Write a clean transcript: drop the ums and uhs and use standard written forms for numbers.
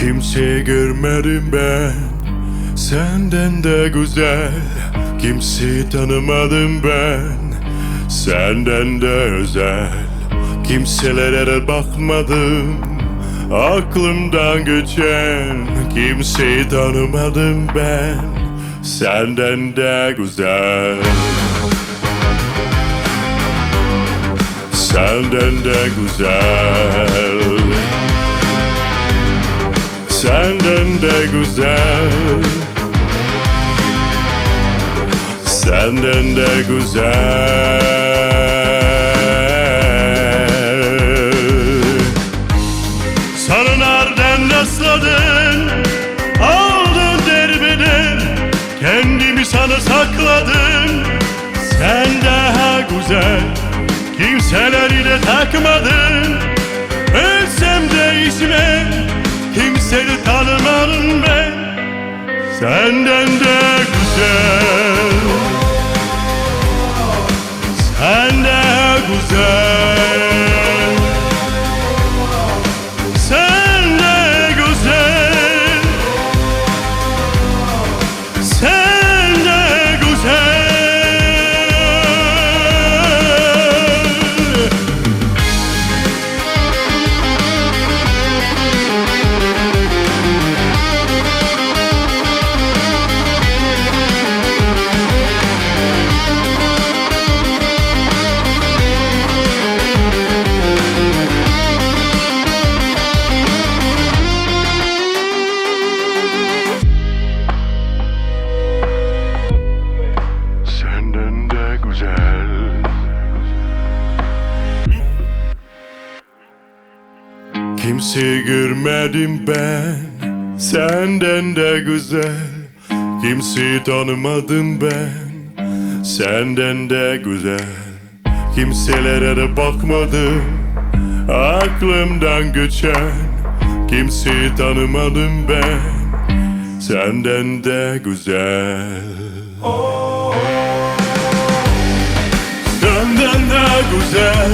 Kimseyi görmedim ben senden de güzel. Kimseyi tanımadım ben senden de özel. Kimselere bakmadım aklımdan geçen. Kimseyi tanımadım ben senden de güzel. Senden de güzel. Senden de güzel. Senden de güzel. Sana nereden rastladın? Aldın derbeden, kendimi sana sakladım. Sen daha güzel, kimseleri de takmadın. Ölsem değişmem, kimseni tanımadım ben senden de güzel. Sen de güzel. Sen de güzel. Sen de güzel. Senden de güzel. Kimseyi görmedim ben senden de güzel. Kimseyi tanımadım ben senden de güzel. Kimselere de bakmadım aklımdan geçen. Kimseyi tanımadım ben senden de güzel. Senden de güzel.